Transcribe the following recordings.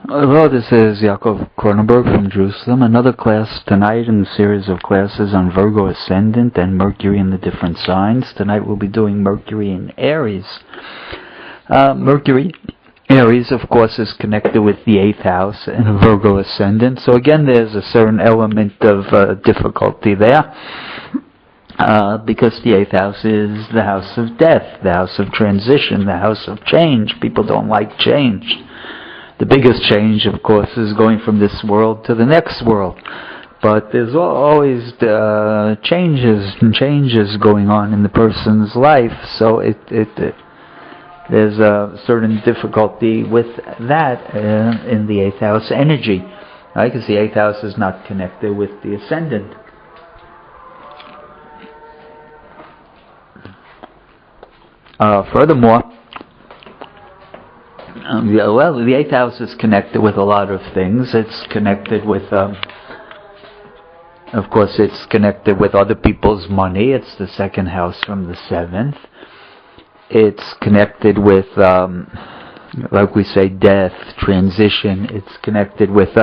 Hello, this is Yaakov Kronenberg from Jerusalem. Another class tonight in the series of classes on Virgo ascendant and Mercury in the different signs. Tonight we'll be doing Mercury in Aries. Mercury, Aries, of course, is connected with the 8th house and a Virgo ascendant. So again, there's a certain element of difficulty there. Because the 8th house is the house of death, the house of transition, the house of change. People don't like change. The biggest change, of course, is going from this world to the next world. But there's always changes and changes going on in the person's life, so there's a certain difficulty with that in the 8th house energy, right? Because the 8th house is not connected with the ascendant. Furthermore, the 8th house is connected with a lot of things. It's connected with, of course, it's connected with other people's money. It's the 2nd house from the 7th. It's connected with, like we say, death, transition. It's connected with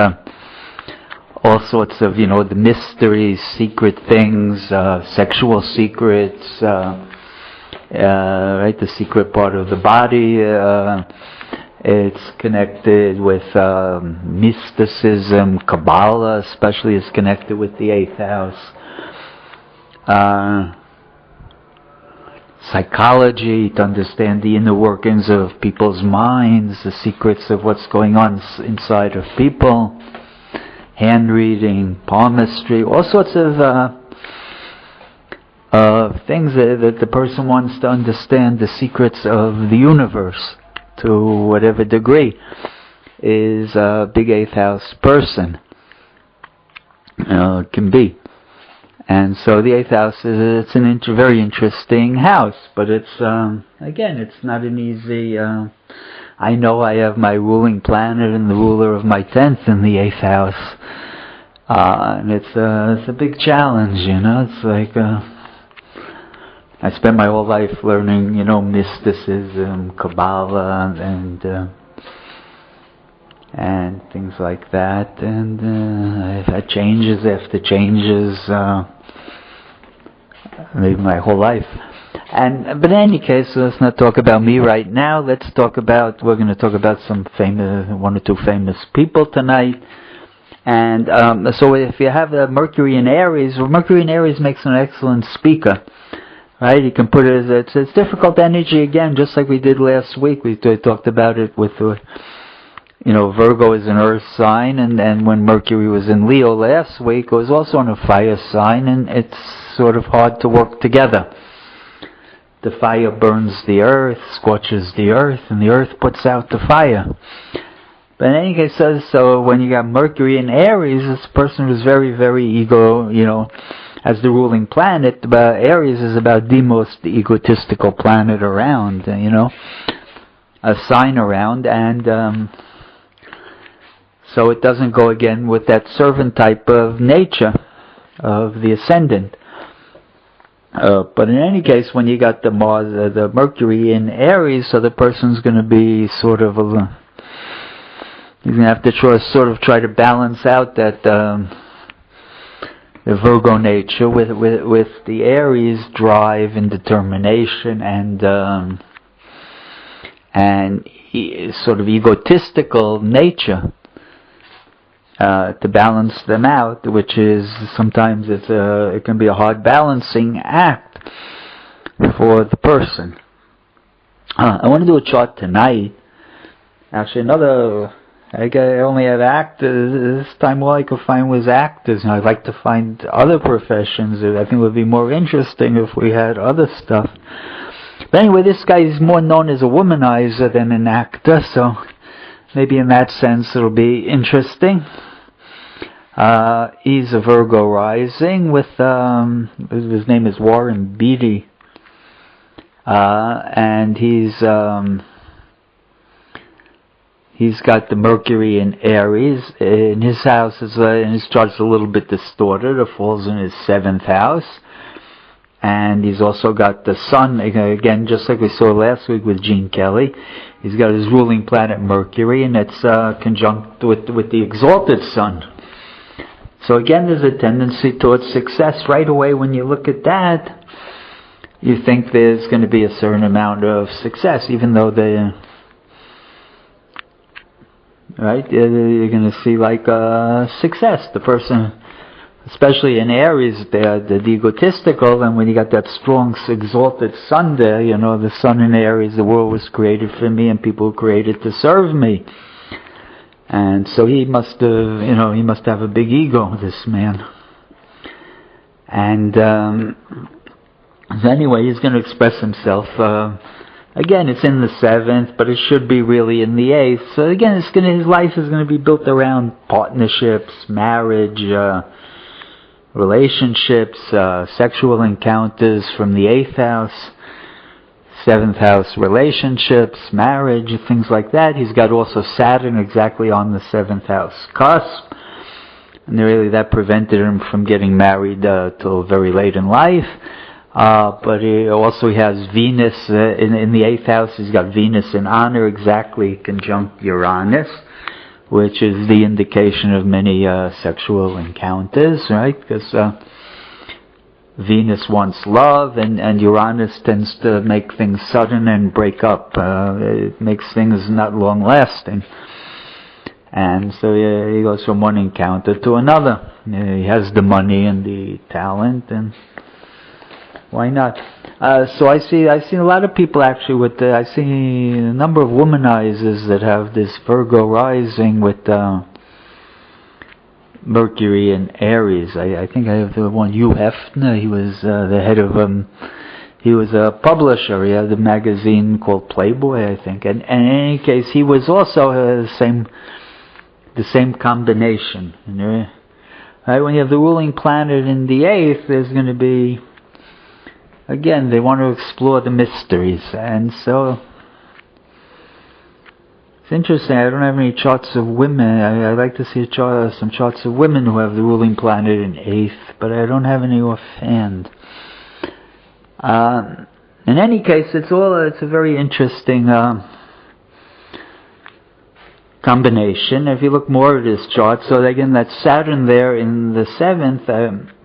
all sorts of, the mysteries, secret things, sexual secrets, right, the secret part of the body. It's connected with mysticism, kabbalah especially is connected with the 8th house. Psychology, to understand the inner workings of people's minds, the secrets of what's going on inside of people. Hand reading, palmistry, all sorts of things that the person wants to understand, the secrets of the universe to whatever degree, is a big 8th house person can be. And so the 8th house it's an very interesting house, but it's again, it's not an easy. I know I have my ruling planet and the ruler of my 10th in the 8th house, and it's a big challenge. It's like. I spent my whole life learning, mysticism, Kabbalah, and things like that. And I've had changes after changes, maybe my whole life. But in any case, let's not talk about me right now. We're going to talk about some one or two famous people tonight. And so if you have Mercury in Aries, Mercury in Aries makes an excellent speaker. Right, you can put it as it's difficult energy again, just like we did last week. We talked about it with, Virgo is an earth sign, and when Mercury was in Leo last week, it was also in a fire sign, and it's sort of hard to work together. The fire burns the earth, scorches the earth, and the earth puts out the fire. But in any case, so when you got Mercury in Aries, this person was very, very ego, as the ruling planet. Aries is about the most egotistical planet around, a sign around, and so it doesn't go again with that servant type of nature of the ascendant. But in any case, when you got the Mercury in Aries, so the person's going to be sort of he's going to have to try to balance out that. The Virgo nature with the Aries drive and determination and sort of egotistical nature to balance them out, which is sometimes it can be a hard balancing act for the person. I want to do a chart tonight. Actually, I only have actors. This time all I could find was actors. I'd like to find other professions. I think it would be more interesting if we had other stuff. But anyway, this guy is more known as a womanizer than an actor, so maybe in that sense it'll be interesting. He's a Virgo rising with, his name is Warren Beatty. And he's got the Mercury in Aries. In his house, in his chart's a little bit distorted. It falls in his 7th house. and he's also got the sun, again, just like we saw last week with Gene Kelly. He's got his ruling planet Mercury, and it's conjunct with the exalted sun. So again, there's a tendency towards success. Right away when you look at that, you think there's going to be a certain amount of success, even though right, you're going to see like success. The person, especially in Aries, they're egotistical, and when you got that strong exalted sun there, the sun in Aries, the world was created for me and people were created to serve me. And so he must have a big ego, this man. And so anyway, he's going to express himself. Again, it's in the 7th, but it should be really in the 8th. So again, his life is going to be built around partnerships, marriage, relationships, sexual encounters from the 8th house, 7th house relationships, marriage, things like that. He's got also Saturn exactly on the 7th house cusp. And really that prevented him from getting married till very late in life. But he has Venus in the 8th house. He's got Venus in honor exactly conjunct Uranus, which is the indication of many sexual encounters, right? Because Venus wants love, and Uranus tends to make things sudden and break up. It makes things not long-lasting. And so he goes from one encounter to another. He has the money and the talent, and why not? So I've seen a lot of people actually I see a number of womanizers that have this Virgo rising with Mercury and Aries. I think I have the one, Hugh Hefner. He was the head of he was a publisher. He had a magazine called Playboy, I think. And in any case, he was also the same combination. Right? When you have the ruling planet in the 8th, there's going to be, again, they want to explore the mysteries. And so it's interesting. I don't have any charts of women. I'd like to see some charts of women who have the ruling planet in 8th, but I don't have any offhand. In any case, it's a very interesting combination. If you look more at this chart, so again, that Saturn there in the 7th,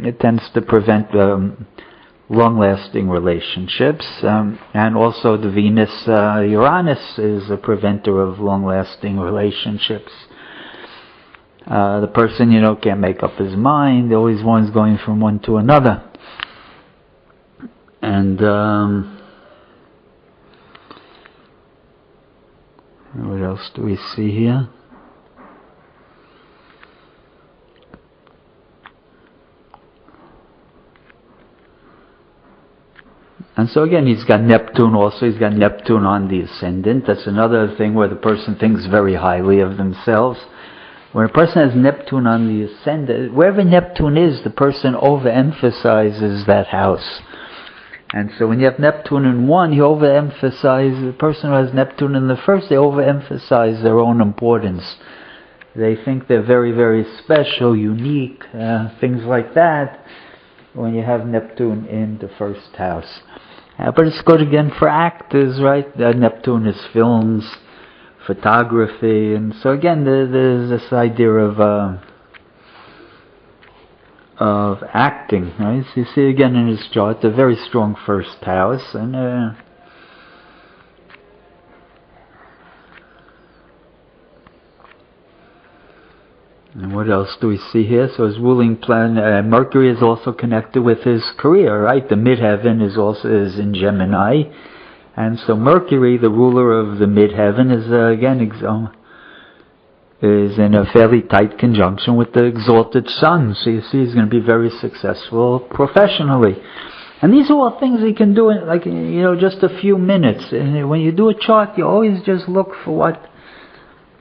it tends to prevent long-lasting relationships, and also the Venus-Uranus is a preventer of long-lasting relationships. The person, can't make up his mind, always one's going from one to another. And what else do we see here? And so again, he's got Neptune also. He's got Neptune on the ascendant. That's another thing where the person thinks very highly of themselves. When a person has Neptune on the ascendant, wherever Neptune is, the person overemphasizes that house. And so when you have Neptune in 1, you overemphasize, the person who has Neptune in the 1st, they overemphasize their own importance. They think they're very, very special, unique, things like that, when you have Neptune in the 1st house. But it's good again for actors, right? Neptune is films, photography, and so again there's this idea of acting, right? So you see again in his chart a very strong 1st house, and what else do we see here? So his ruling planet, Mercury, is also connected with his career, right? The midheaven is in Gemini, and so Mercury, the ruler of the midheaven, is again is in a fairly tight conjunction with the exalted sun. So you see, he's going to be very successful professionally. And these are all things he can do in just a few minutes. And when you do a chart, you always just look for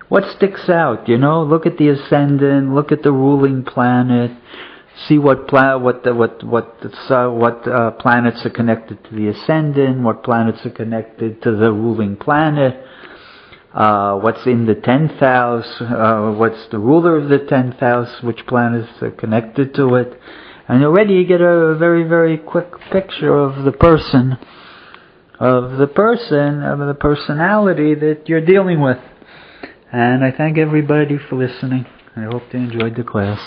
what sticks out, Look at the ascendant, look at the ruling planet, see what planets are connected to the ascendant, what planets are connected to the ruling planet, what's in the 10th house, what's the ruler of the 10th house, which planets are connected to it, And already you get a very, very quick picture of the personality that you're dealing with. And I thank everybody for listening. I hope they enjoyed the class.